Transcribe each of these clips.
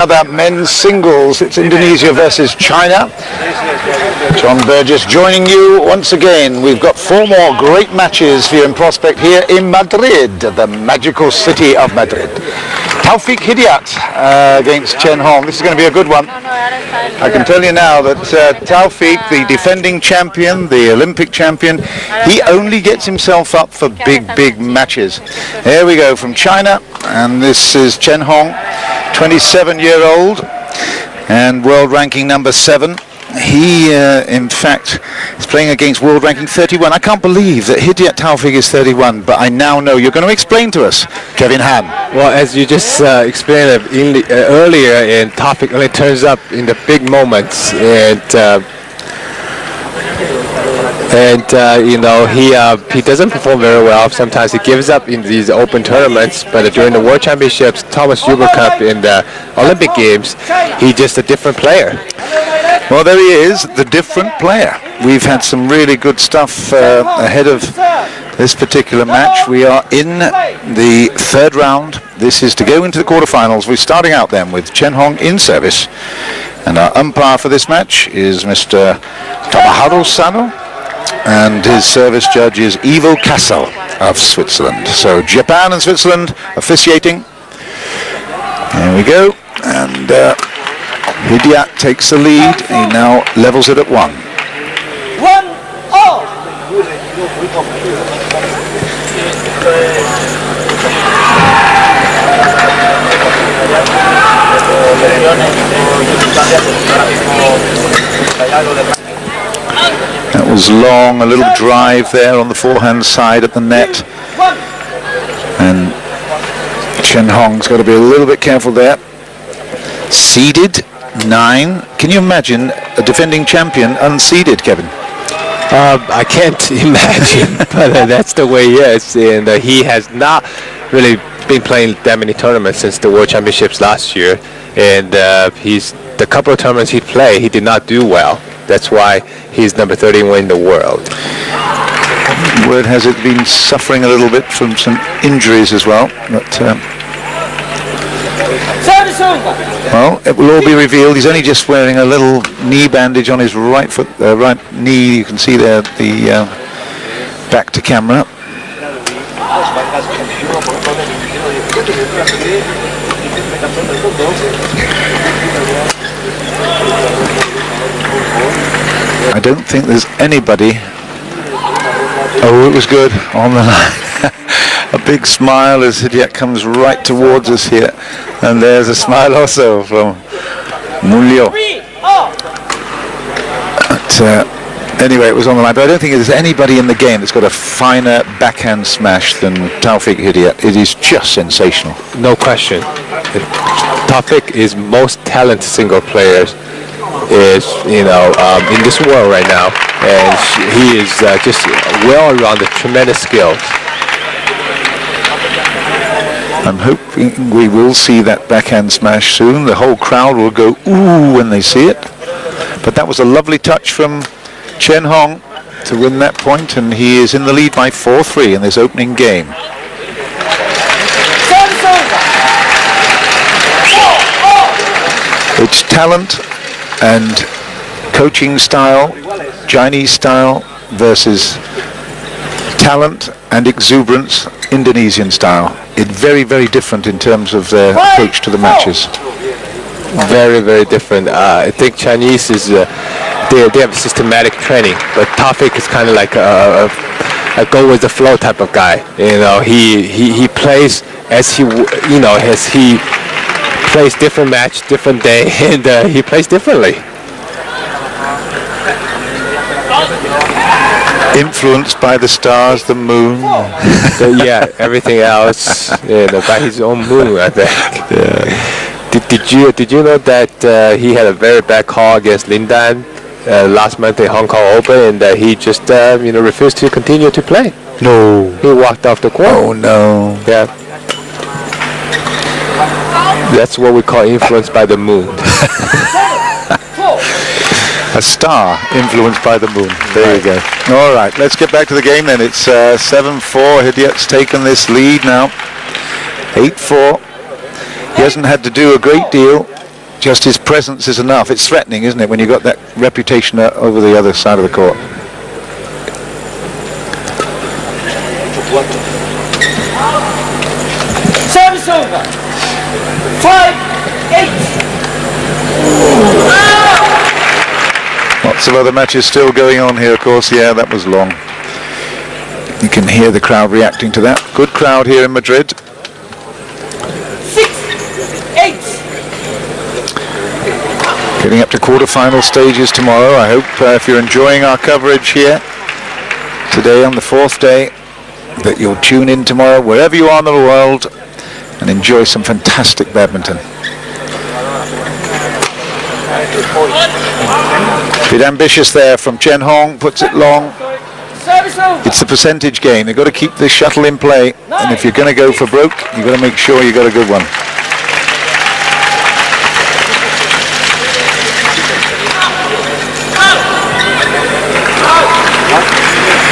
About men's singles, it's Indonesia versus China. John Burgess joining you once again. We've got 4 more great matches for you in prospect here in Madrid, the magical city of Madrid. Taufik Hidayat against Chen Hong. This is going to be a good one. I can tell you now that Taufik, the defending champion, the Olympic champion, he only gets himself up for big matches. Here we go from China, and this is Chen Hong, 27-year-old and world ranking number 7. He, in fact, is playing against world ranking 31. I can't believe that Hidayat Taufik is 31, but I now know. You're going to explain to us, Kevin Han. Well, as you just explained earlier, and Taufik only turns up in the big moments, and you know, he doesn't perform very well. Sometimes he gives up in these open tournaments, but during the World Championships, Thomas Uber Cup, in the Olympic Games, he's just a different player. Well, there he is, the different player. We've had some really good stuff ahead of this particular match. We are in the 3rd round. This is to go into the quarterfinals. We're starting out then with Chen Hong in service. And our umpire for this match is Mr. Tomoharu Sano. And his service judge is Ivo Kassel of Switzerland. So Japan and Switzerland officiating. There we go. And Hidayat takes the lead. He now levels it at 1. 1-0. That was long, a little drive there on the forehand side at the net. And Chen Hong's got to be a little bit careful there. Seeded 9. Can you imagine a defending champion unseeded, Kevin? I can't imagine, but that's the way he is, and he has not really been playing that many tournaments since the World Championships last year, and the couple of tournaments he played, he did not do well. That's why he's number 31 in the world. Word has it been suffering a little bit from some injuries as well, but well, it will all be revealed. He's only just wearing a little knee bandage on his right foot, right knee. You can see there the back to camera. I don't think there's anybody. Oh, it was good on the line. A big smile as Hidayat comes right towards us here. And there's a smile also from Mulyo. But anyway, it was on the line. But I don't think there's anybody in the game that's got a finer backhand smash than Taufik Hidayat. It is just sensational. No question. Taufik is most talented single player is, you know, in this world right now. And he is just well-rounded, tremendous skills. I'm hoping we will see that backhand smash soon. The whole crowd will go ooh when they see it. But that was a lovely touch from Chen Hong to win that point, and he is in the lead by 4-3 in this opening game. It's talent and coaching style, Chinese style, versus talent and exuberance, Indonesian style. It's very, very different in terms of their approach to the matches. Very, very different. I think Chinese is they have systematic training, but Taufik is kind of like a go with the flow type of guy. You know, he plays as he plays different match, different day, and he plays differently. Influenced by the stars, the moon. Yeah, everything else, by his own moon, I think. Yeah. Did you know that he had a very bad call against Lin Dan last month in Hong Kong Open, and that he just refused to continue to play? No. He walked off the court. Oh no. Yeah. That's what we call influenced by the moon. A star influenced by the moon. There you go. All right, let's get back to the game then. It's 7-4. Hidayat's taken this lead now. 8-4. He hasn't had to do a great deal just his presence is enough. It's threatening, isn't it, when you've got that reputation over the other side of the court. Service over. 5-8. Lots of other matches still going on here, of course. Yeah, that was long. You can hear the crowd reacting to that. Good crowd here in Madrid. 6-8. Getting up to quarter-final stages tomorrow. I hope if you're enjoying our coverage here today on the 4th day, that you'll tune in tomorrow wherever you are in the world and enjoy some fantastic badminton. Bit ambitious there from Chen Hong, puts it long. It's a percentage game. You've got to keep this shuttle in play, and if you're going to go for broke, you've got to make sure you got a good one.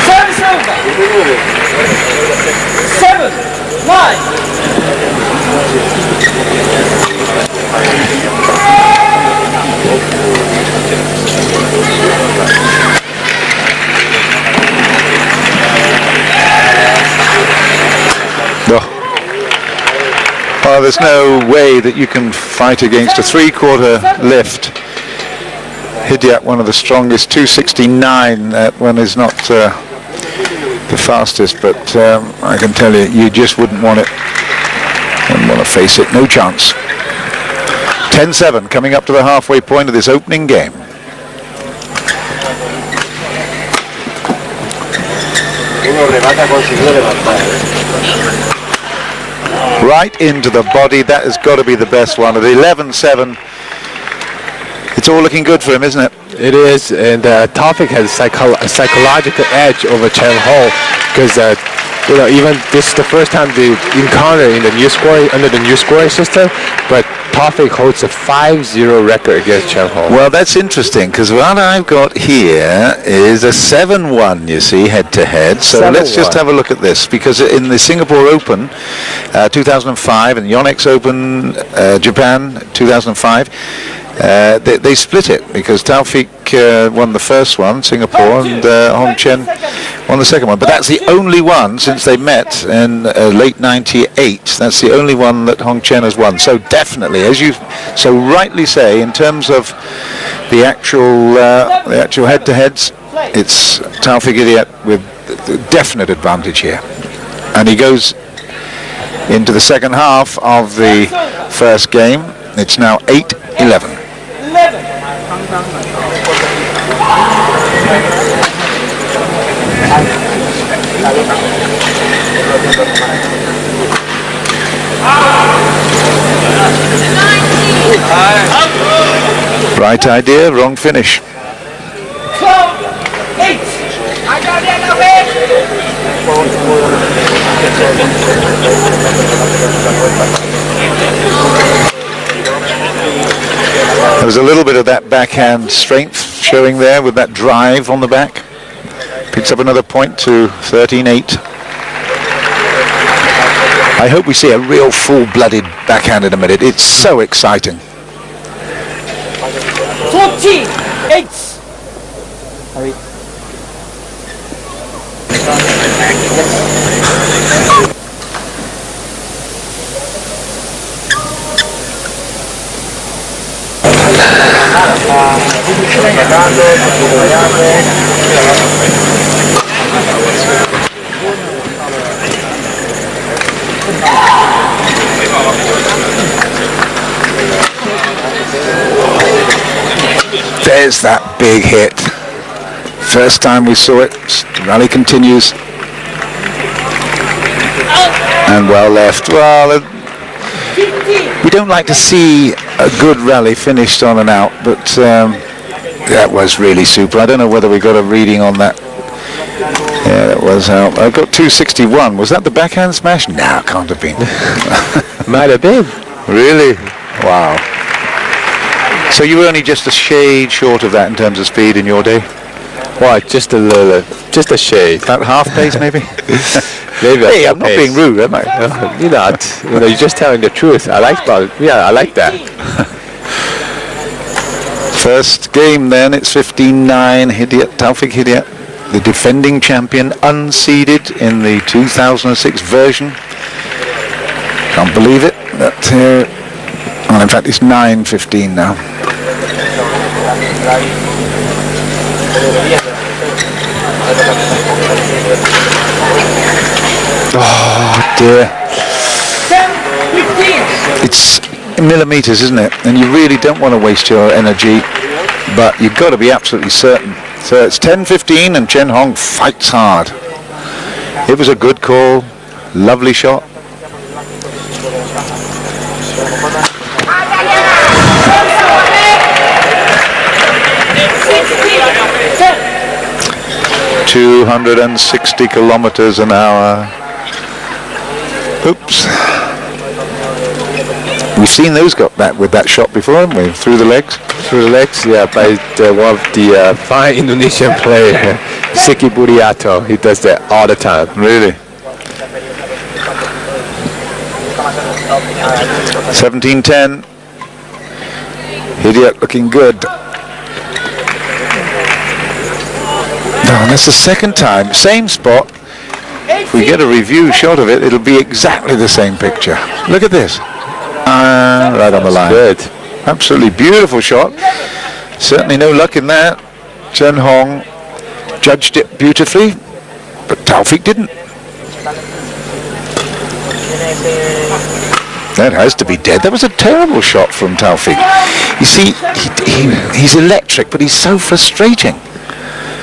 Service over. 7-9. Well, there's no way that you can fight against a 3/4 lift. Hidayat, one of the strongest, 269. That one is not the fastest, but I can tell you, you just wouldn't want it. Wouldn't want to face it. No chance. 10-7, coming up to the halfway point of this opening game. Right into the body. That has got to be the best one. At 11-7, it's all looking good for him, isn't it? It is, and Taufik has a psychological edge over Chen Ho, because even this is the first time they encounter in the new scoring under the new scoring system, but Taufik holds a 5-0 record against Chen Ho. Well, that's interesting, because what I've got here is a 7-1, you see, head-to-head. So let's just have a look at this, because in the Singapore Open 2005 and Yonex Open Japan 2005, they split it, because Taufik won the first one, Singapore, and Hong Chen won the second one. But that's the only one since they met in late 98. That's the only one that Hong Chen has won. So definitely, as you so rightly say, in terms of the actual head-to-heads, it's Taufik Hidayat with definite advantage here. And he goes into the second half of the first game. It's now 8-11. Right idea, wrong finish. 12-8. There's a little bit of that backhand strength showing there with that drive on the back. Picks up another point to 13-8. I hope we see a real full-blooded backhand in a minute. It's so exciting. 14-8. There's that big hit. First time we saw it. The rally continues. And well left. Well, we don't like to see a good rally finished on and out, but that was really super. I don't know whether we got a reading on that. Yeah, that was out. I got 261. Was that the backhand smash? No, it can't have been. Might have been. Really? Wow. So you were only just a shade short of that in terms of speed in your day? Well, just a little, just a shade. About half pace, maybe? Maybe. Hey, I'm not being rude, am I? You're not. You're just telling the truth. I like that. First game then, it's 15-9. Hidayat, Taufik Hidayat, the defending champion, unseeded in the 2006 version. Can't believe it. But, well, in fact, it's 9-15 now. Oh dear. 10, 15. It's millimeters, isn't it? And you really don't want to waste your energy, but you've got to be absolutely certain. So it's 10-15 and Chen Hong fights hard. It was a good call, lovely shot. Ten. 260 kilometers an hour. Oops. We've seen those got back with that shot before, haven't we? Through the legs. Through the legs, yeah, by one of the fine Indonesian player, Siki Buriato. He does that all the time. Really? 17-10. Hidayat looking good. No, that's the second time. Same spot. If we get a review shot of it, it'll be exactly the same picture. Look at this. Right on the line. Good. Absolutely beautiful shot. Certainly no luck in that. Chen Hong judged it beautifully, but Taufik didn't. That has to be dead. That was a terrible shot from Taufik. You see, he's electric, but he's so frustrating.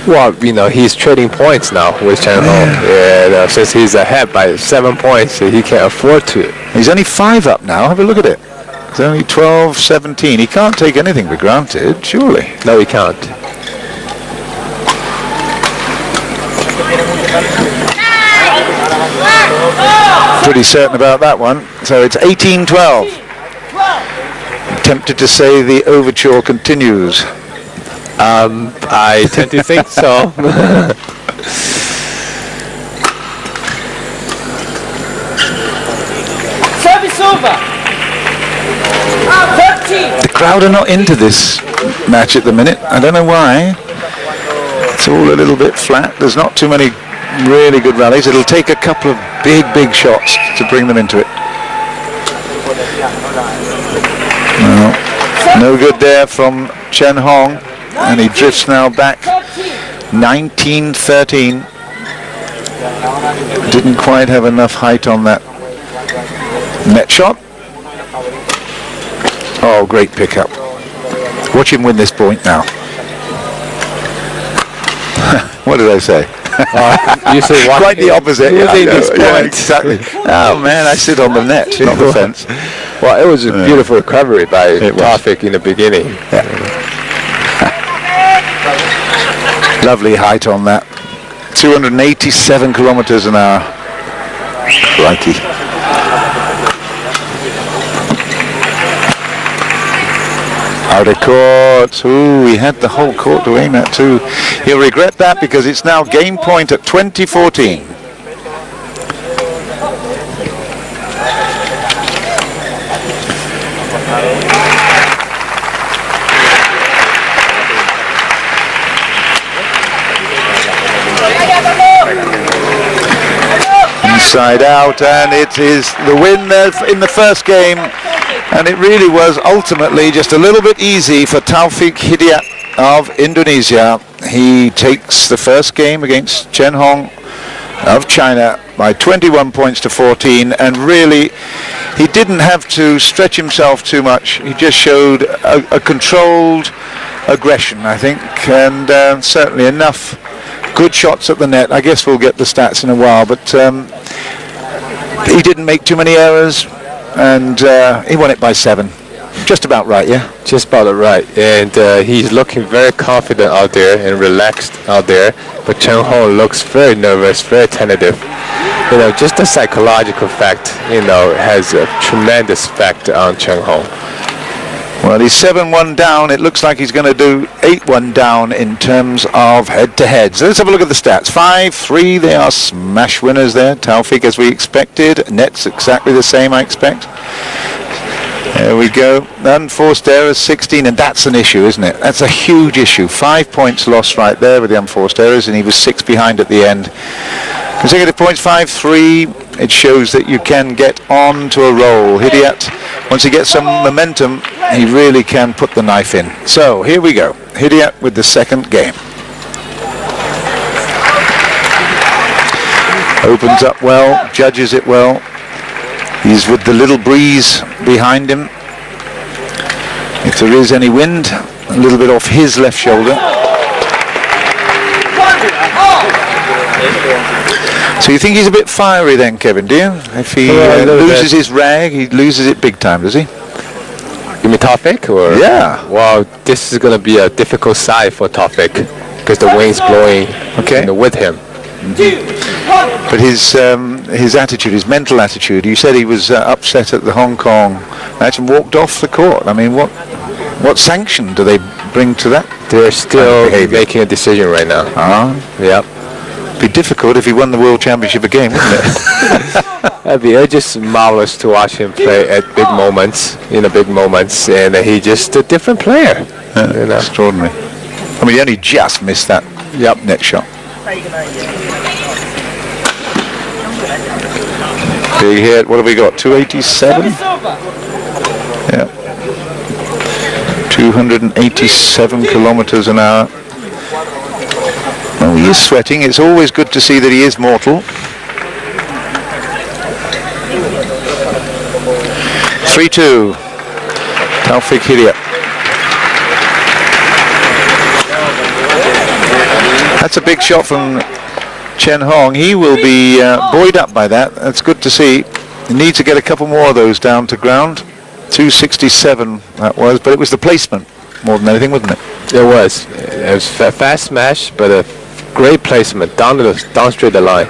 Well, you know, he's trading points now with Chen Hong. And since he's ahead by 7 points, he can't afford to. He's only 5 up now. Have a look at it. It's only 12-17. He can't take anything for granted, surely. No, he can't. Pretty certain about that one. So it's 18-12. Tempted to say the overture continues. I tend to think so. Service over. 13. The crowd are not into this match at the minute. I don't know why. It's all a little bit flat. There's not too many really good rallies. It'll take a couple of big shots to bring them into it. No good there from Chen Hong. And he drifts now back 19-13. Didn't quite have enough height on that net shot. Oh, great pickup. Watch him win this point now. What did I say? You say quite the opposite. You think this point. Yeah, exactly. Oh man, I sit on the net, not the fence. Well, it was a beautiful recovery by Taufik in the beginning. Yeah. Lovely height on that. 287 kilometers an hour. Crikey. Out of court. Ooh, he had the whole court to aim at too. He'll regret that because it's now game point at 20-14. Inside out, and it is the win there in the first game, and it really was ultimately just a little bit easy for Taufik Hidayat of Indonesia. He takes the first game against Chen Hong of China by 21 points to 14, and really he didn't have to stretch himself too much. He just showed a controlled aggression, I think, and certainly enough good shots at the net. I guess we'll get the stats in a while, but he didn't make too many errors, and he won it by 7. Just about right, yeah? Just about right. And he's looking very confident out there and relaxed out there, but Chen Hong looks very nervous, very tentative. You know, just the psychological fact, you know, has a tremendous effect on Chen Hong. Well, he's 7-1 down. It looks like he's going to do 8-1 down in terms of head-to-head. So let's have a look at the stats. 5-3, they are smash winners there. Taufik, as we expected. Net's exactly the same, I expect. There we go. Unforced errors 16, and that's an issue, isn't it? That's a huge issue. 5 points lost right there with the unforced errors, and he was 6 behind at the end. Consecutive points, 5-3. It shows that you can get on to a roll. Hidayat, once he gets some momentum, he really can put the knife in. So here we go. Hidayat with the second game. Opens up well, judges it well. He's with the little breeze behind him. If there is any wind, a little bit off his left shoulder. So you think he's a bit fiery then, Kevin, do you? If he loses his rag, he loses it big time, does he? You mean Taufik? Or? Yeah. Well, this is going to be a difficult side for Taufik because the wind's blowing with him. But his attitude, his mental attitude, you said he was upset at the Hong Kong match and walked off the court. I mean, what sanction do they bring to that? They're still making a decision right now. Yep. Be difficult if he won the World Championship again, wouldn't it? It'd be just marvelous to watch him play at big moments, big moments, and he's just a different player. Extraordinary. I mean, he only just missed that next shot. Big hit. What have we got? 287? Yeah. 287 kilometers an hour. Oh, he is sweating. It's always good to see that he is mortal. 3-2. Taufik Hidayat. That's a big shot from Chen Hong. He will be buoyed up by that. That's good to see. He needs to get a couple more of those down to ground. 267 that was, but it was the placement more than anything, wasn't it? It was. It was a fast smash, but a great placement down straight the line.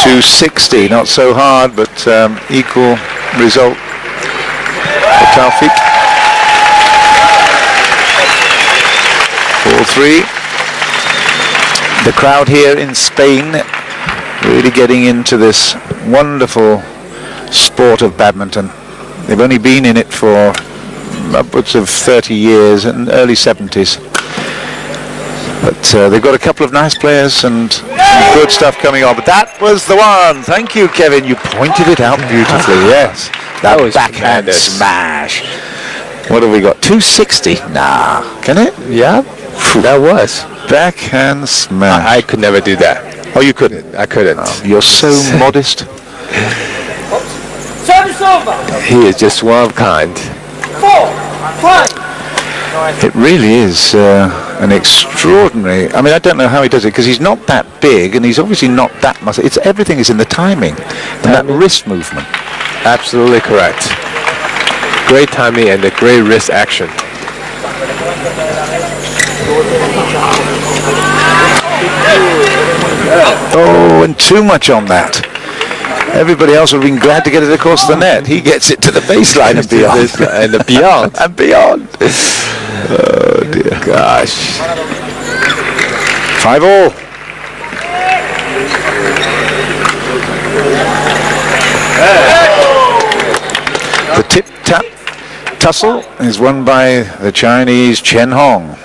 .260, not so hard, but equal result for Taufik. 4-3. The crowd here in Spain really getting into this wonderful sport of badminton. They've only been in it for upwards of 30 years, in early 70s. But they've got a couple of nice players and good stuff coming on. But that was the one. Thank you, Kevin. You pointed it out beautifully. Yes. That was backhand smash. What have we got? 260? Nah. Can it? Yeah. That was. Backhand smash. I could never do that. Oh, you couldn't? I couldn't. Oh, you're so modest. Service over. He is just one of a kind. 4-5. It really is an extraordinary. I mean, I don't know how he does it because he's not that big and he's obviously not that muscle. Everything is in the timing and that wrist movement. Absolutely correct. Great timing and the great wrist action. Oh, and too much on that. Everybody else would have been glad to get it across the net. He gets it to the baseline and beyond. And beyond. And beyond. Oh, dear. Gosh. 5-all. The tip-tap tussle is won by the Chinese Chen Hong.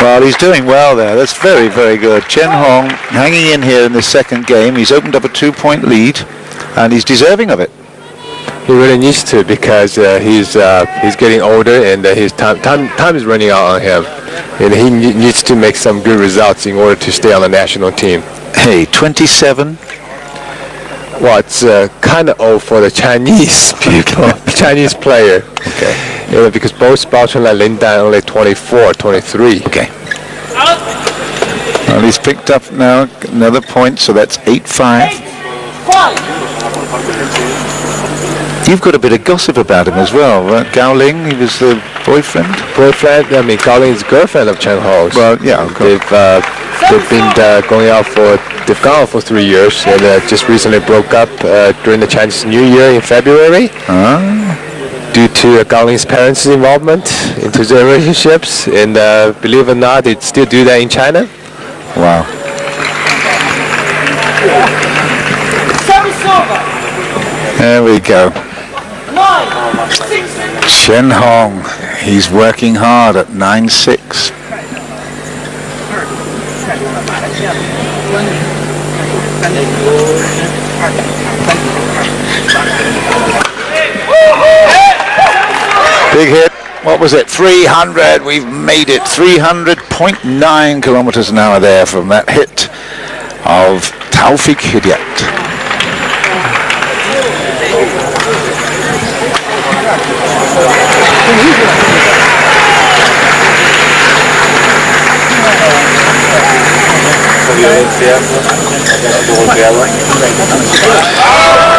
Well, he's doing well there. That's very, very good. Chen Hong hanging in here in the second game. He's opened up a 2-point lead, and he's deserving of it. He really needs to because he's getting older and his time is running out on him, and he needs to make some good results in order to stay on the national team. Hey, 27. Well, it's kind of old for the Chinese people, Chinese player. Okay. Because both Bao Chun and Lin Dan only 24, 23. Okay. Well, he's picked up now another point, so that's 8-5. You've got a bit of gossip about him as well, right? Gao Ling, he was the boyfriend? I mean, Gao Ling is girlfriend of Chen Hong's. Well, yeah, of course. They've been going out they've gone out for 3 years, and just recently broke up during the Chinese New Year in February. Due to Gao Ling's parents' involvement into their relationships, and believe it or not, they still do that in China. Wow. There we go. 9-6. Chen Hong, he's working hard at 9-6. Big hit. What was it? 300. We've made it. 300.9 kilometers an hour there from that hit of Taufik Hidayat.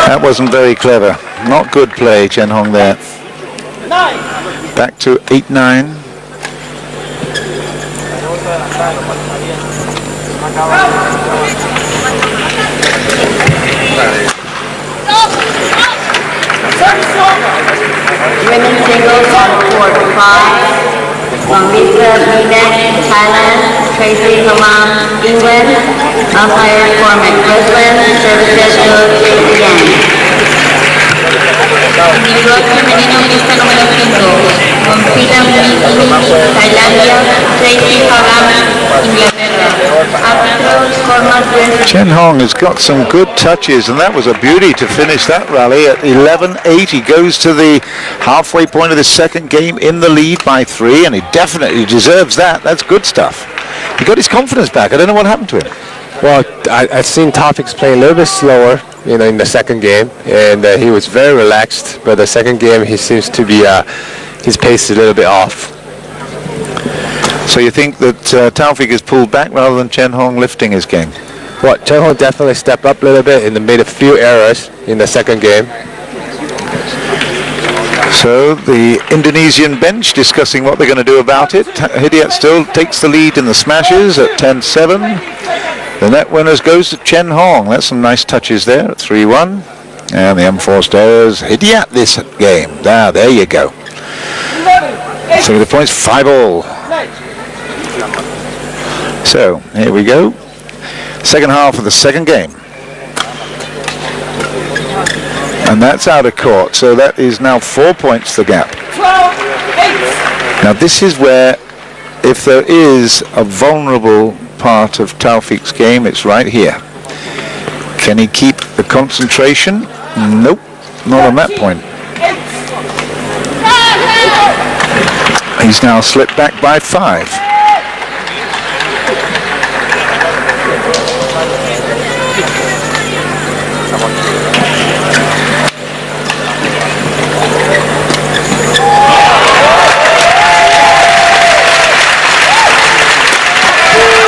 That wasn't very clever. Not good play, Chen Hong there. Back to 8-9. Women singles on court 5. Marisa Binek, Thailand. Tracy Halam, England. Umpire Cormac Brisbane. Services go to again. Individual femenino lista número 5. Confida Miki, Tailandia. Tracy Halam, Inglaterra. Árbitros Cormac Brisbane. Chen Hong has got some good touches, and that was a beauty to finish that rally at 11-8. He goes to the halfway point of the second game in the lead by 3, and he definitely deserves that. That's good stuff. He got his confidence back. I don't know what happened to him. Well, I've seen Taufik's play a little bit slower, in the second game, and he was very relaxed. But the second game, he seems to be his pace is a little bit off. So you think that Taufik has pulled back rather than Chen Hong lifting his game? Well, Chen Hong definitely stepped up a little bit and made a few errors in the second game. So the Indonesian bench discussing what they're going to do about it. Hidayat still takes the lead in the smashes at 10-7. The net winners goes to Chen Hong. That's some nice touches there at 3-1. And the unforced errors. Hidayat this game. There you go. So the points 5-all. So here we go. Second half of the second game. And that's out of court. So that is now 4 points the gap. 12-8. Now this is where, if there is a vulnerable part of Taufik's game, it's right here. Can he keep the concentration? Nope, not on that point. He's now slipped back by 5.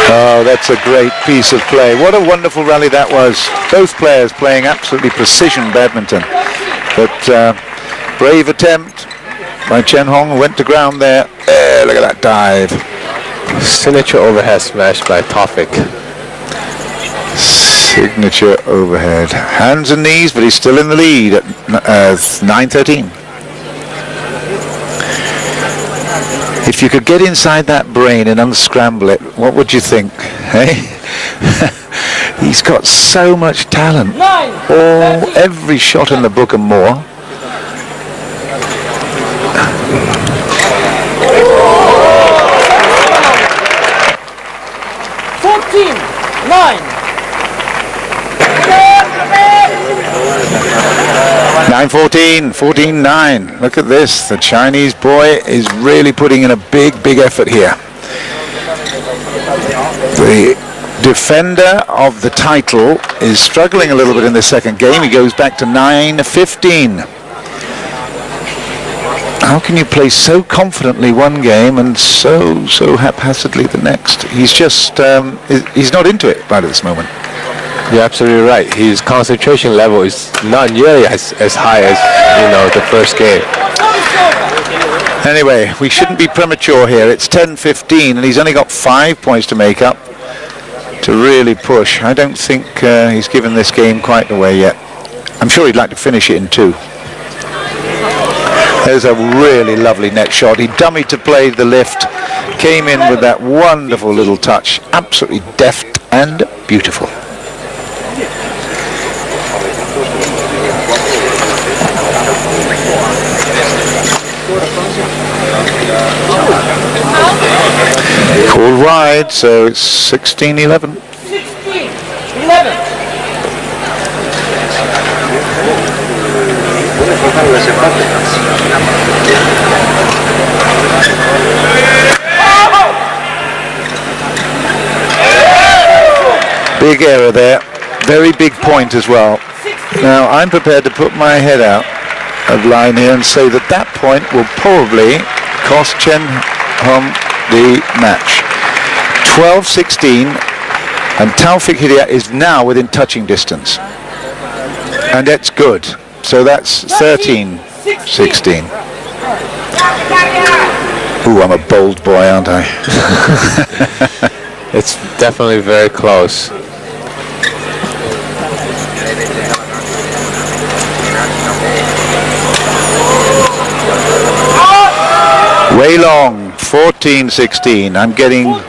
Oh, that's a great piece of play. What a wonderful rally that was. Both players playing absolutely precision badminton. But brave attempt by Chen Hong, who went to ground there. Look at that dive. Signature overhead smash by Taufik. Signature overhead. Hands and knees, but he's still in the lead at 9-13. If you could get inside that brain and unscramble it, what would you think? Hey? He's got so much talent. Every shot in the book and more. Nine 14-9. Look at this. The Chinese boy is really putting in a big effort here. The defender of the title is struggling a little bit in the second game. He goes back to 9-15. How can you play so confidently one game and so haphazardly the next? He's just he's not into it right at this moment. You're absolutely right. His concentration level is not nearly as high as, you know, the first game. Anyway, we shouldn't be premature here. It's 10-15, and he's only got 5 points to make up to really push. I don't think he's given this game quite away yet. I'm sure he'd like to finish it in 2. There's a really lovely net shot. He dummied to play the lift, came in with that wonderful little touch. Absolutely deft and beautiful. Called wide, so it's 16-11. 16-11. Big error there. Very big point as well. Now I'm prepared to put my head out of line here and say that that point will probably cost Chen Hong the match. 12-16, and Taufik Hidayat is now within touching distance, and that's good. So that's 13-16. Ooh, I'm a bold boy, aren't I? It's definitely very close. Way long, 14-16. I'm getting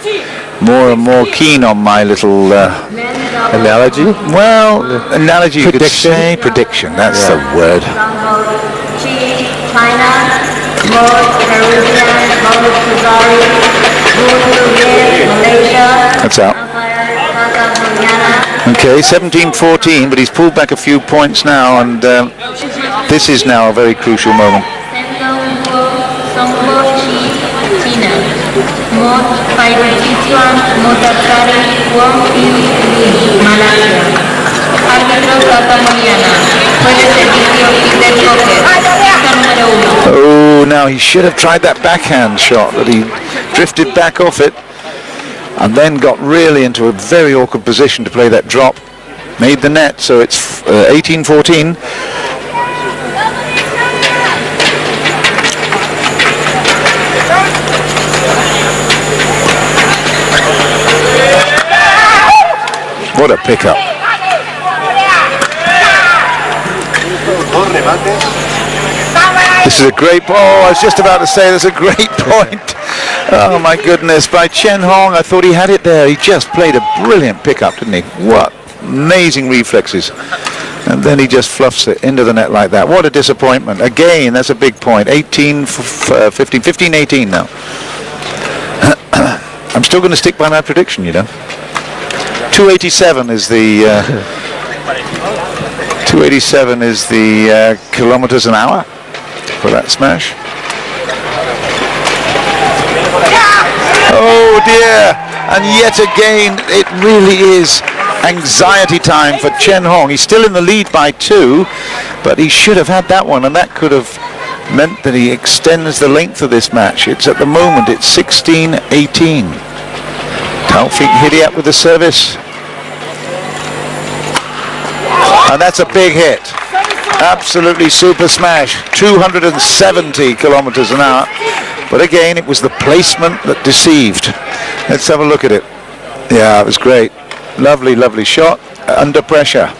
more and more keen on my little analogy. Well, analogy you could Prediction. say. Prediction. That's the word. China, Caribbean, Malaysia. That's out. Okay, 17-14, but he's pulled back a few points now, and this is now a very crucial moment. Oh, now he should have tried that backhand shot, but he drifted back off it and then got really into a very awkward position to play that drop. Made the net, so it's 18-14. What a pickup. This is a great ball. I was just about to say there's a great point. Oh my goodness, by Chen Hong. I thought he had it there. He just played a brilliant pickup, didn't he? What amazing reflexes. And then he just fluffs it into the net like that. What a disappointment. Again, that's a big point. 15-18 now. I'm still going to stick by my prediction, you know. 287 is the 287 is the kilometers an hour for that smash. Oh dear! And yet again, it really is anxiety time for Chen Hong. He's still in the lead by 2, but he should have had that one, and that could have meant that he extends the length of this match. It's at the moment it's 16-18. Taufik Hidayat with the service. And that's a big hit. Absolutely super smash. 270 kilometers an hour. But again, it was the placement that deceived. Let's have a look at it. Yeah, it was great. Lovely, lovely shot under pressure.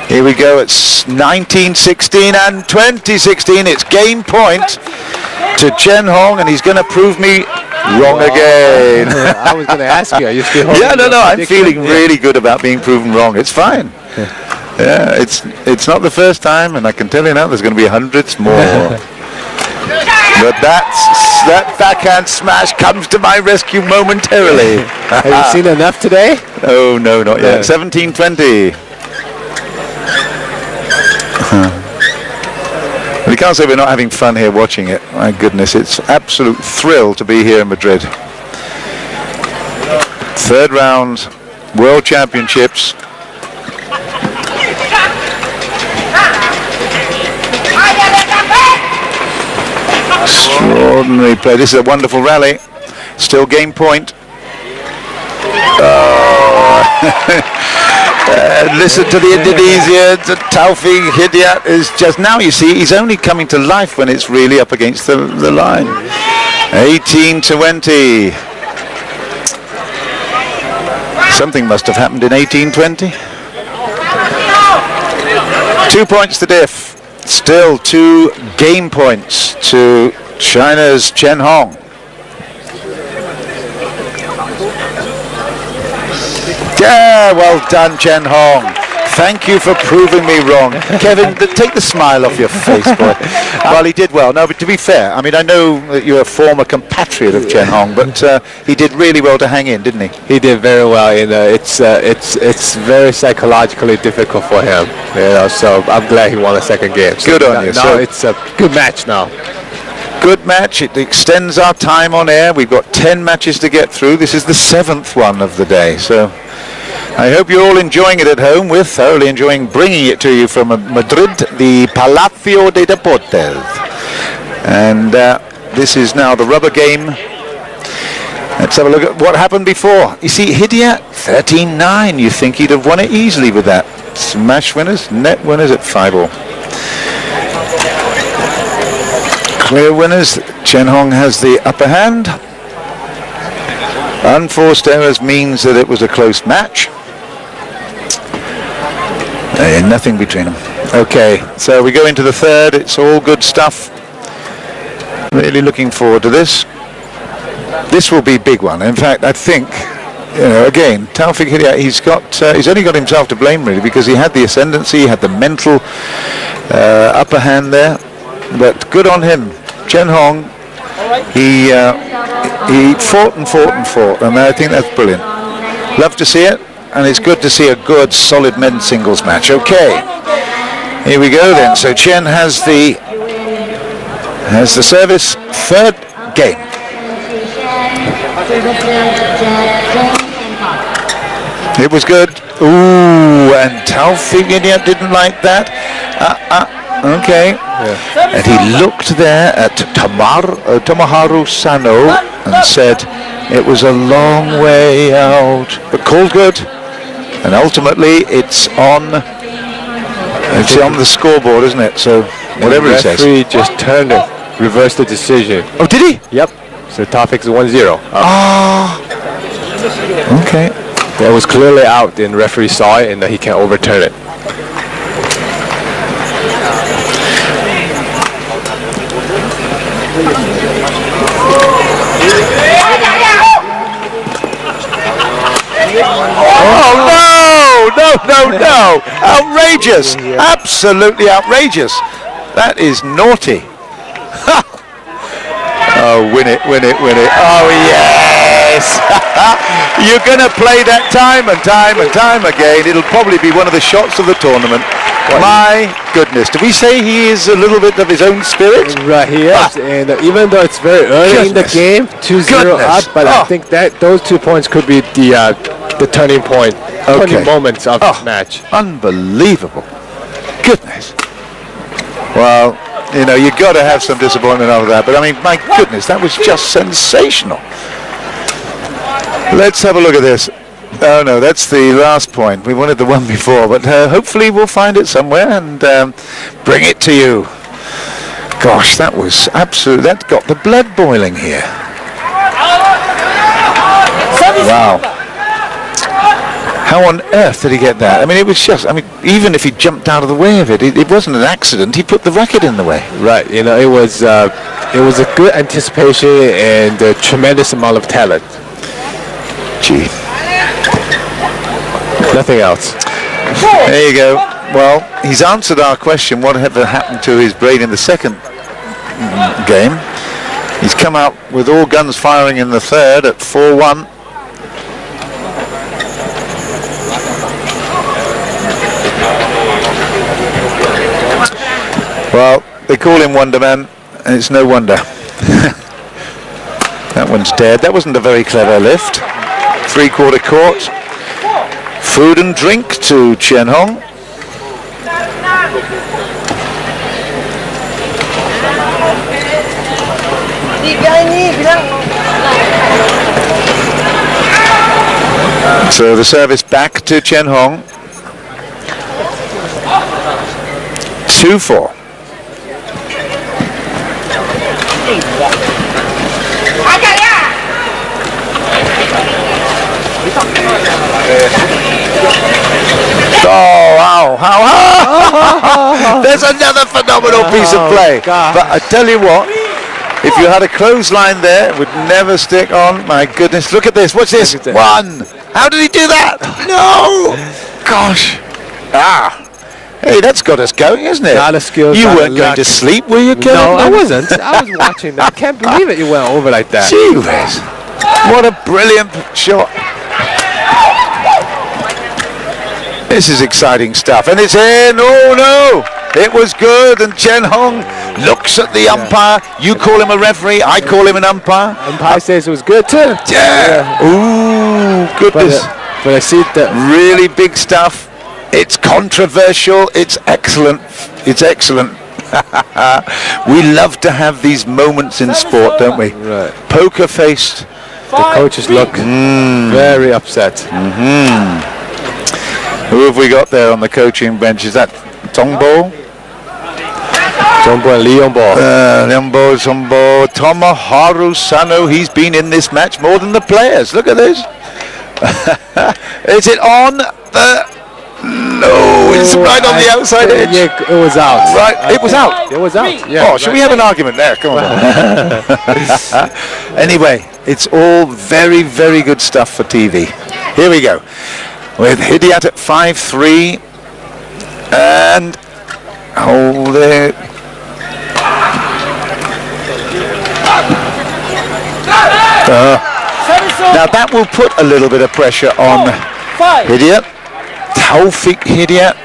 Here we go. It's 19-16 and 20-16. It's game point to Chen Hong, and he's going to prove me wrong again. I was going to ask you, are you still holding? Yeah, no, I'm feeling really good about being proven wrong. It's fine. Yeah, it's not the first time, and I can tell you now there's going to be hundreds more. But that backhand smash comes to my rescue momentarily. Have you seen enough today? Oh, no, not yet. 17-20. We can't say we're not having fun here watching it. My goodness, it's absolute thrill to be here in Madrid. Third round, World Championships. Extraordinary play. This is a wonderful rally. Still game point. Oh. Listen to the Indonesian. Taufik Hidayat is just now. You see, he's only coming to life when it's really up against the line. 18-20. Something must have happened in 18-20. 2 points to diff. Still 2 game points to China's Chen Hong. Yeah, well done, Chen Hong. Thank you for proving me wrong. Kevin, take the smile off your face, boy. Well, he did well. No, but to be fair, I mean, I know that you're a former compatriot of Chen Hong, but he did really well to hang in, didn't he? He did very well. You know, it's very psychologically difficult for him. You know, so I'm glad he won a second game. So good on you. Now So it's a good match now. Good match. It extends our time on air. We've got 10 matches to get through. This is the 7th one of the day. So I hope you're all enjoying it at home. We're thoroughly enjoying bringing it to you from Madrid, the Palacio de Deportes. And this is now the rubber game. Let's have a look at what happened before. You see, Hidayat, 13-9. You think he'd have won it easily with that. Smash winners, net winners at 5-all. Clear winners. Chen Hong has the upper hand. Unforced errors means that it was a close match. Nothing between them. Okay, so we go into the third. It's all good stuff. Really looking forward to this. This will be a big one. In fact, I think, you know, again, Taufik Hidayat, he's only got himself to blame really, because he had the ascendancy, he had the mental upper hand there. But good on him. Chen Hong, he fought and fought and fought, and I think that's brilliant. Love to see it, and it's good to see a good, solid men's singles match. Okay, here we go then. So Chen has the service, third game. It was good. Ooh, and Taufik Hidayat didn't like that. Okay. Yeah. And he looked there at Tomoharu Sano and said it was a long way out, but called good. And ultimately it's on the scoreboard, isn't it? So whatever he says. The referee just turned it, reversed the decision. Oh, did he? Yep. So Taufik's 1-0. Okay. That was clearly out, and the referee saw it, and he can't overturn it. Oh no! Outrageous! Absolutely outrageous! That is naughty. Oh, win it! Oh yes! You're gonna play that time and time again. It'll probably be one of the shots of the tournament. My goodness! Did we say he is a little bit of his own spirit? Right, he is. And even though it's very early in the game, 2-0 up, but I think that those 2 points could be the turning point, turning moments of this match. Unbelievable! Goodness. Well, you know, you've got to have some disappointment over that, but I mean, my goodness, that was just sensational. Let's have a look at this. Oh no, that's the last point. We wanted the one before, but hopefully we'll find it somewhere and bring it to you. Gosh, that was absolute. That got the blood boiling here. Wow. How on earth did he get that? I mean, it was just, I mean, even if he jumped out of the way of it, it wasn't an accident. He put the racket in the way. Right, you know, it was a good anticipation and a tremendous amount of talent. Gee. Nothing else. There you go. Well, he's answered our question, whatever happened to his brain in the second game. He's come out with all guns firing in the third at 4-1. Well, they call him Wonder Man, and it's no wonder. That one's dead. That wasn't a very clever lift. 3/4 court. Food and drink to Chen Hong. So the service back to Chen Hong. 2-4. Oh, wow. How? There's another phenomenal piece of play. God. But I tell you what, if you had a clothesline there, it would never stick on. My goodness, look at this. What's this? Look at that. One. How did he do that? No. Gosh. Hey, that's got us going, isn't it? Lot of skills, You lot of weren't going luck. to sleep, were you, Kevin? No, I wasn't. I was watching that. I can't believe it. You went over like that. Gee whiz. What a brilliant shot. This is exciting stuff. And it's in. Oh, no. It was good. And Chen Hong looks at the umpire. You call him a referee. I call him an umpire. Umpire says it was good too. Yeah. Ooh, goodness. But I see that. Really big stuff. It's controversial. It's excellent. It's excellent. We love to have these moments in sport, don't we? Right. Poker faced. The coaches look very upset. Who have we got there on the coaching bench? Is that Tongbo? Jumbo and Leonbo. Leonbo, Zombo, Tomoharu Sano. He's been in this match more than the players. Look at this. Is it on the... No, it's right on the outside edge. Yeah, it was out. Right, it was out. It was out. Yeah. Oh, should we have an argument there? Come on. Anyway, it's all very, very good stuff for TV. Here we go. With Hidayat at 5-3. And... Oh, there... Now that will put a little bit of pressure on Hidayat. Taufik Hidayat.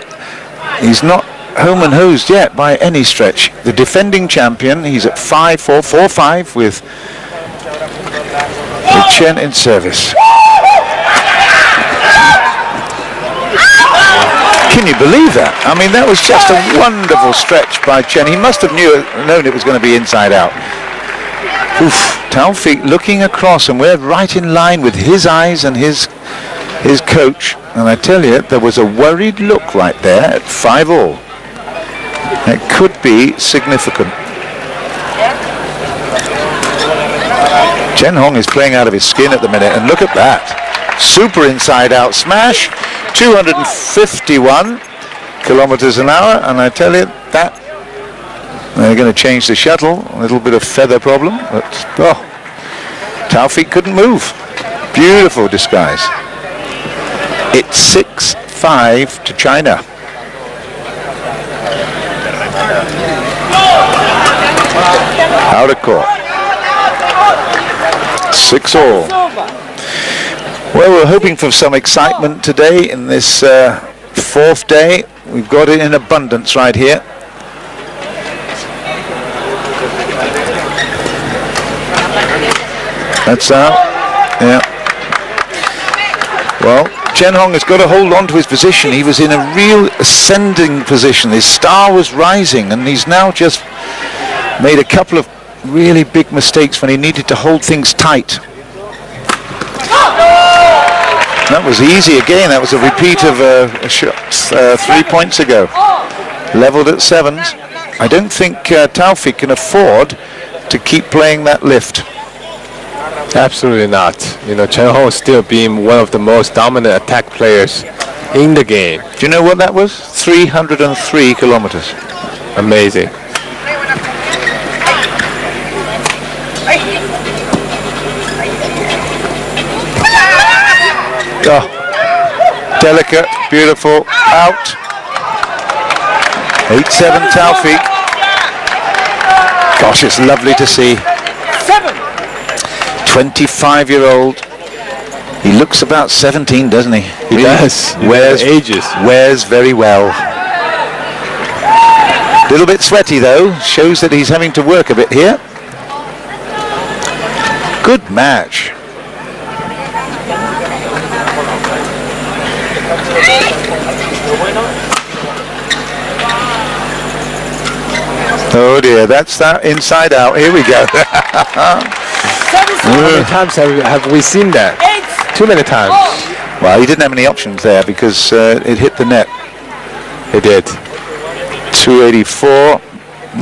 He's not home and hosed yet by any stretch. The defending champion, he's at 5-4, 4-5 with Chen in service. Can you believe that? I mean, that was just a wonderful stretch by Chen. He must have known it was going to be inside out. Oof, Taufik looking across, and we're right in line with his eyes and his coach. And I tell you, there was a worried look right there at 5-all. It could be significant. Chen Hong is playing out of his skin at the minute, and look at that. Super inside-out smash, 251 kilometers an hour, and I tell you, that they're going to change the shuttle. A little bit of feather problem, but Taufik couldn't move. Beautiful disguise. It's 6-5 to China. Out of court. 6-all. Well, we're hoping for some excitement today in this fourth day. We've got it in abundance right here. That's out. Yeah. Well, Chen Hong has got to hold on to his position. He was in a real ascending position. His star was rising, and he's now just made a couple of really big mistakes when he needed to hold things tight. That was easy again. That was a repeat of a shot 3 points ago. Leveled at 7s. I don't think Taufik can afford to keep playing that lift. Absolutely not. You know, Chen Hong still being one of the most dominant attack players in the game. Do you know what that was? 303 kilometers. Amazing. Oh, delicate, beautiful, out. 8-7 Taufik. Gosh, it's lovely to see. 25-year-old. He looks about 17, doesn't he? He does. Wears very well. A little bit sweaty though. Shows that he's having to work a bit here. Good match. Oh dear, that's that inside out. Here we go. How many times have we seen that? Too many times. Well, he didn't have any options there because it hit the net. It did. 284.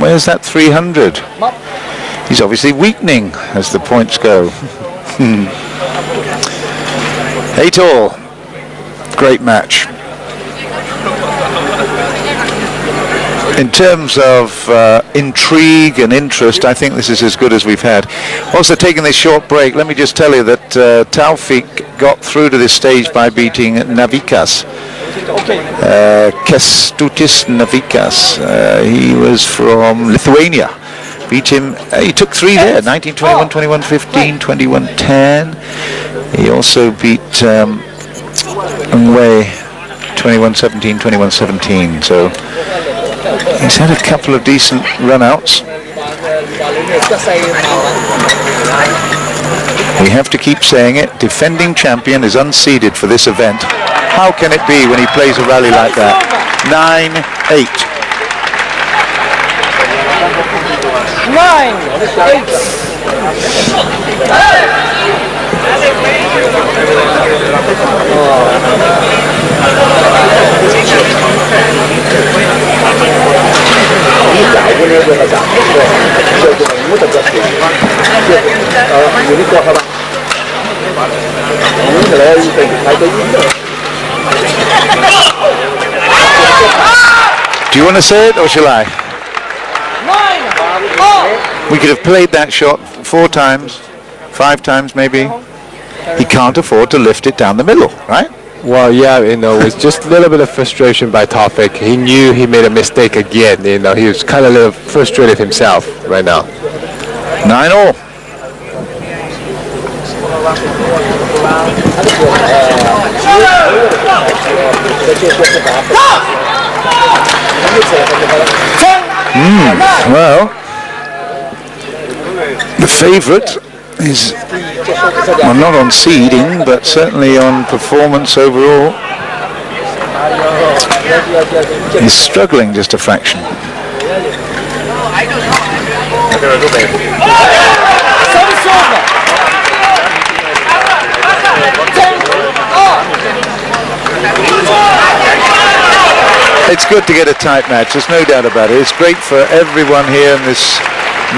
Where's that 300? He's obviously weakening as the points go. 8-all. Great match. In terms of intrigue and interest, I think this is as good as we've had. Also, taking this short break, let me just tell you that Taufik got through to this stage by beating Navikas. Kęstutis Navikas. He was from Lithuania. Beat him. He took 3 there. 19-21, 21-15, 21-10. He also beat Ngwe 21-17, 21-17. So he's had a couple of decent run-outs. We have to keep saying it. Defending champion is unseeded for this event. How can it be when he plays a rally like that? 9-8. 'Do you want to say it or shall I? We could have played that shot 4 times, 5 times maybe. He can't afford to lift it down the middle, right? Well, yeah, it was just a little bit of frustration by Taufik. He knew he made a mistake again. He was kind of a little frustrated himself right now. 9-all. Well, the favourite is, well, not on seeding, but certainly on performance overall. He's struggling just a fraction. It's good to get a tight match, there's no doubt about it. It's great for everyone here in this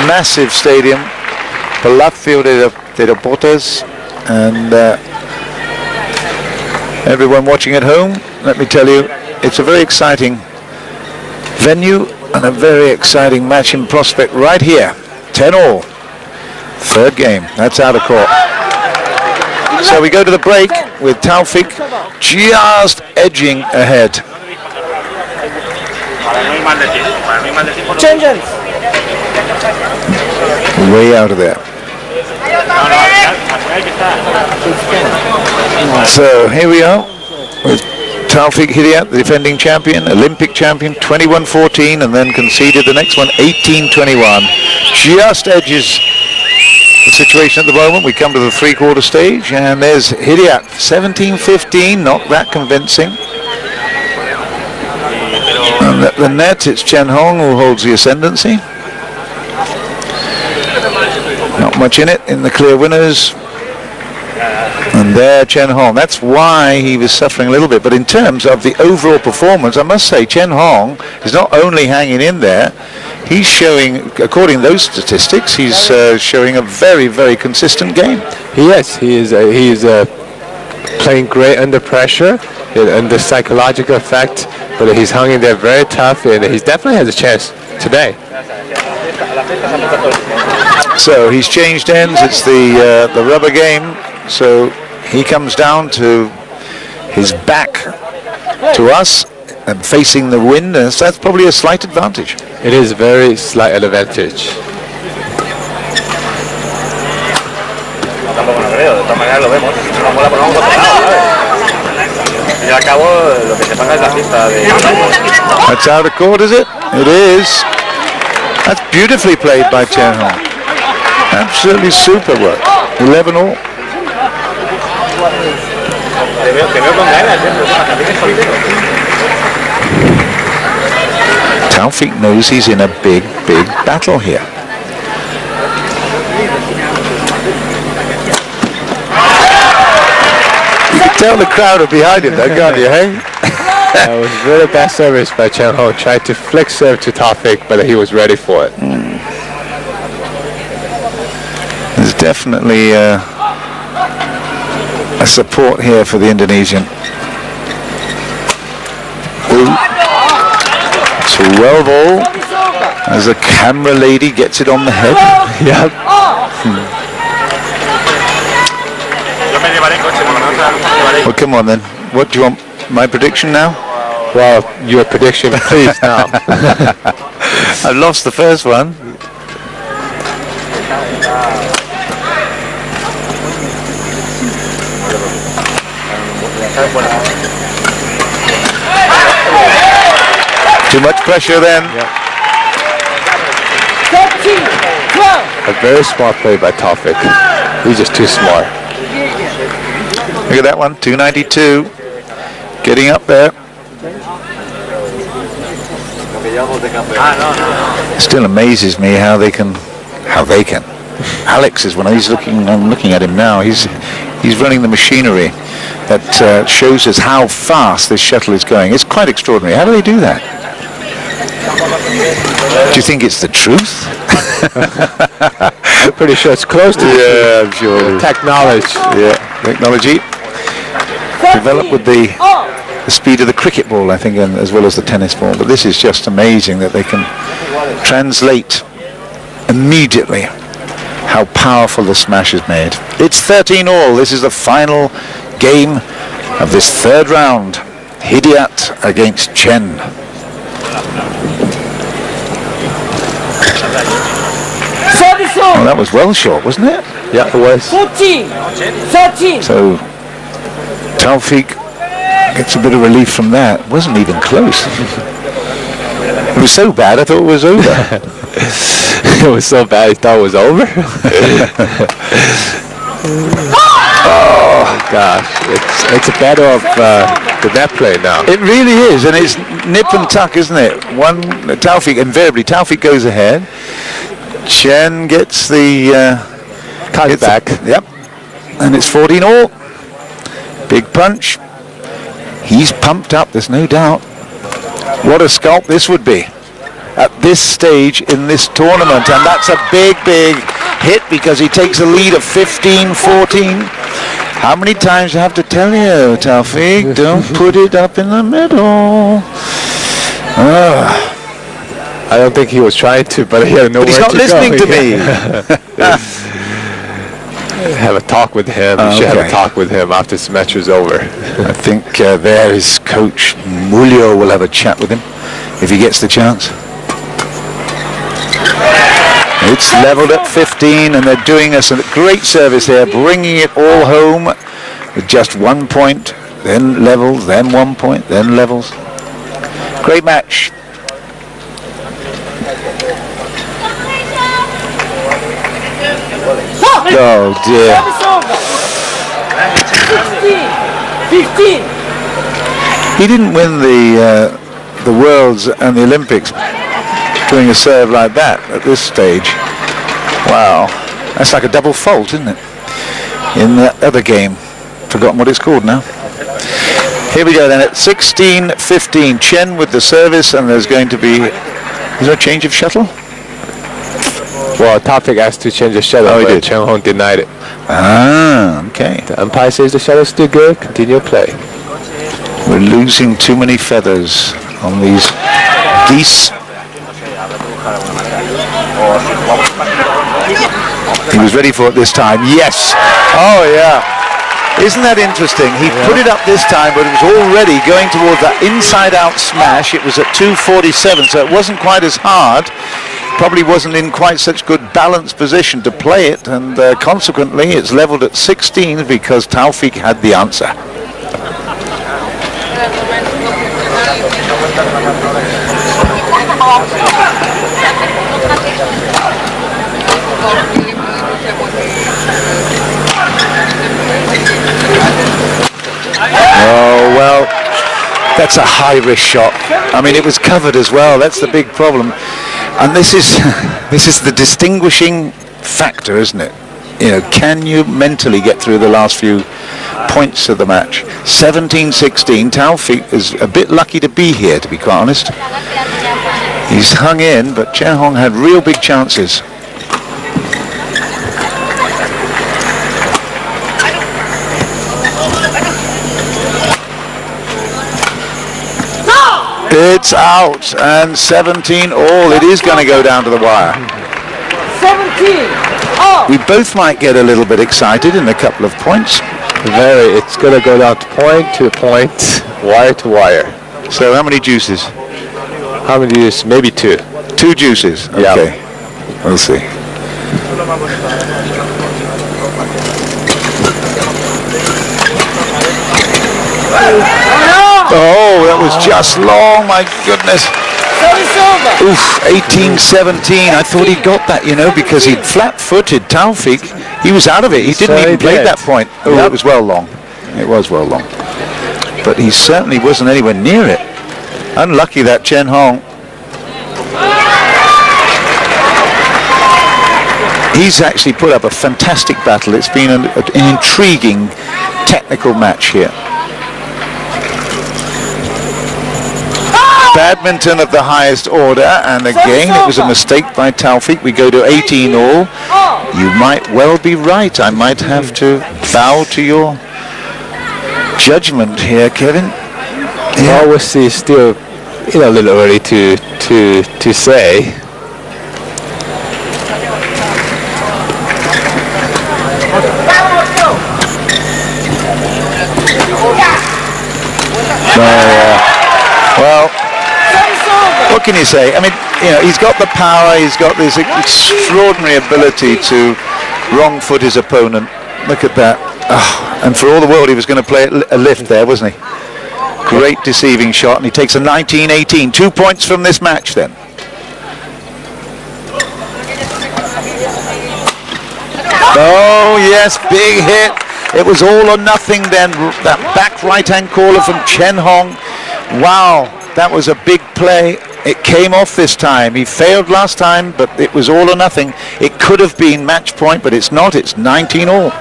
massive stadium, Palacio de Deportes, and everyone watching at home. Let me tell you, it's a very exciting venue and a very exciting match in prospect right here. 10-all. 3rd game. That's out of court. So we go to the break with Taufik just edging ahead. Way out of there. So here we are with Taufik Hidayat, the defending champion, Olympic champion, 21-14, and then conceded the next one, 18-21. Just edges the situation at the moment. We come to the 3/4 stage, and there's Hidayat, 17-15, not that convincing. And at the net, it's Chen Hong who holds the ascendancy. Not much in it in the clear winners. And there, Chen Hong. That's why he was suffering a little bit. But in terms of the overall performance, I must say Chen Hong is not only hanging in there, he's showing, according to those statistics, he's showing a very, very consistent game. Yes, he is playing great under pressure, under psychological effect, but he's hung in there very tough, and he definitely has a chance today. So he's changed ends. It's the rubber game. So he comes down to his back to us and facing the wind, and that's probably a slight advantage. It is a very slight advantage. That's out of court, is it? It is. That's beautifully played by Chen Hong. Absolutely super work. 11-all. Taufik knows he's in a big, big battle here. You can tell the crowd are behind him, though, can't you, hey? That was really bad service by Chen Hong. Tried to flick serve to Taufik, but he was ready for it. There's definitely a support here for the Indonesian. Ooh. 12 all as the camera lady gets it on the head. Yep. Well, come on then. What do you want? My prediction now? Well, your prediction, please, now. I've lost the first one. Too much pressure then. Yep. 13, 12. A very smart play by Taufik. He's just too smart. Look at that one, 292. Getting up there. Still amazes me how they can. Alex is when he's looking. I'm looking at him now. He's running the machinery that shows us how fast this shuttle is going. It's quite extraordinary. How do they do that? Do you think it's the truth? I'm pretty sure it's close to I'm sure. technology. Yeah, technology developed with the speed of the cricket ball, I think, and as well as the tennis ball. But this is just amazing that they can translate immediately how powerful the smash is made. It's 13 all. This is the final game of this third round. Hidayat against Chen. Oh, that was well short, wasn't it? Yeah, it was. 14, 13. So Taufik gets a bit of relief from that. Wasn't even close. It was so bad I thought it was over. It was so bad he thought it was over. Oh gosh, it's a battle of the net play now. It really is, and it's nip and tuck, isn't it? One Taufik, invariably Taufik goes ahead. Chen gets the Cut back. Yep, and it's 14 all. Big punch. He's pumped up, there's no doubt. What a scalp this would be at this stage in this tournament, and that's a big hit because he takes a lead of 15-14. How many times do I have to tell you, Taufik, don't put it up in the middle. I don't think he was trying to, but he had nowhere to go. But he's not listening to me. Have a talk with him. You should have a talk with him after this match is over. I think there his coach Mulyo will have a chat with him if he gets the chance. It's leveled at 15, and they're doing us a great service here, bringing it all home with just 1 point, then levels, then 1 point, then levels. Great match. Oh dear. 15. He didn't win the Worlds and the Olympics doing a serve like that at this stage. Wow, that's like a double fault, isn't it? In the other game, forgotten what it's called now. Here we go then at 16-15. Chen with the service, and there's going to be. Is there a change of shuttle? Well, Taufik asked to change the shuttle, Oh, he but did. Chen Hong denied it. Ah, okay. The umpire says the shuttle's still good. Continue play. We're losing too many feathers on these geese. He was ready for it this time. Yes. Oh, yeah. Isn't that interesting? He put it up this time, but it was already going towards that inside-out smash. It was at 247, so it wasn't quite as hard. Probably wasn't in quite such good balanced position to play it, and consequently it's leveled at 16 because Taufik had the answer. Oh, well, that's a high-risk shot. I mean, it was covered as well. That's the big problem. And this is the distinguishing factor, isn't it? You know, can you mentally get through the last few points of the match. 17-16. Taufik is a bit lucky to be here, to be quite honest. He's hung in, but Chen Hong had real big chances. It's out, and 17 all. It is going to go down to the wire. 17 all. We both might get a little bit excited in a couple of points. It's going to go down to point, wire to wire. So how many juices? How many juices? Maybe 2. 2 juices. Okay. Yeah. We'll see. Oh, that was just long, my goodness. Oof, 18-17. I thought he got that, you know, because he'd flat-footed Taufik. He was out of it. He didn't even play that point. Oh, it was well long. It was well long. But he certainly wasn't anywhere near it. Unlucky, that Chen Hong. He's actually put up a fantastic battle. It's been an intriguing technical match here. Badminton of the highest order, and again it was a mistake by Taufik. We go to 18 all. You might well be right. I might have to bow to your judgment here, Kevin. Yeah. Well, we'll see. Still, a little early to say. Well, what can you say? I mean, he's got the power, he's got this extraordinary ability to wrong foot his opponent. Look at that. Oh, and for all the world he was going to play a lift there, wasn't he? Great deceiving shot, and he takes a 19-18. 2 points from this match then. Oh yes, big hit. It was all or nothing then. That back right-hand caller from Chen Hong. Wow, that was a big play. It came off this time. He failed last time, but it was all or nothing. It could have been match point, but it's not. It's 19 all.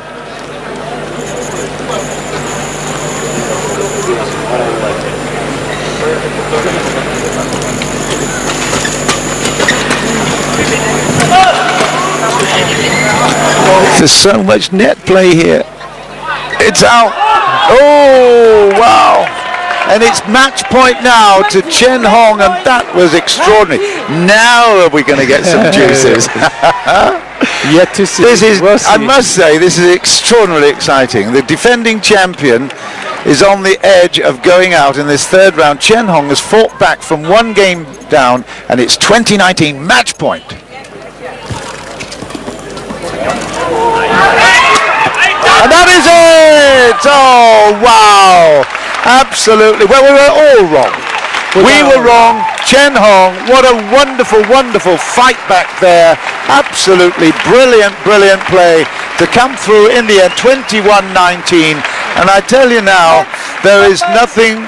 There's so much net play here. It's out. Oh, wow. And it's match point now to Chen Hong, and that was extraordinary. Now are we going to get some juices? Yet to see. I must say, this is extraordinarily exciting. The defending champion is on the edge of going out in this third round. Chen Hong has fought back from 1 game down, and it's 2019 match point. And that is it! Oh, wow! Absolutely. Well, we were all wrong. We were wrong. Chen Hong, what a wonderful, wonderful fight back there. Absolutely brilliant, brilliant play to come through in the end, 21-19. And I tell you now, there is nothing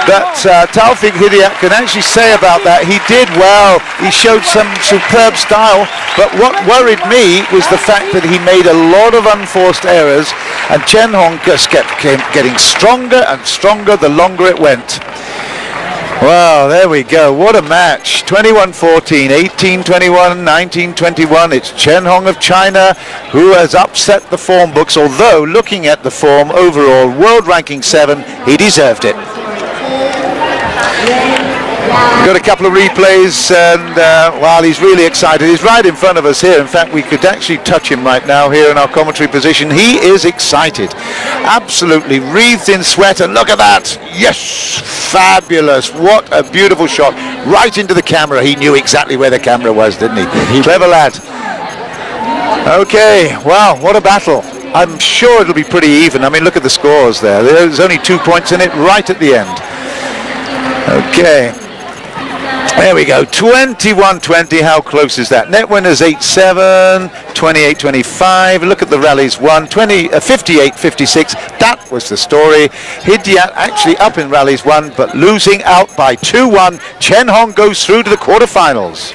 that Taufik Hidayat can actually say about that. He did well. He showed some superb style. But what worried me was the fact that he made a lot of unforced errors, and Chen Hong just kept getting stronger and stronger the longer it went. Wow, there we go. What a match. 21-14, 18-21, 19-21. It's Chen Hong of China who has upset the form books, although looking at the form overall, world ranking 7, he deserved it. We've got a couple of replays, and while he's really excited, he's right in front of us here. In fact, we could actually touch him right now here in our commentary position. He is excited, absolutely wreathed in sweat, and look at that. Yes, fabulous. What a beautiful shot, right into the camera. He knew exactly where the camera was, didn't he? Clever lad. Okay, wow, what a battle. I'm sure it'll be pretty even. I mean, look at the scores there. There's only 2 points in it right at the end. Okay, there we go, 21-20, how close is that? Net winners 8-7, 28-25, look at the rallies won, 58-56, that was the story. Hidayat actually up in rallies 1, but losing out by 2-1. Chen Hong goes through to the quarterfinals.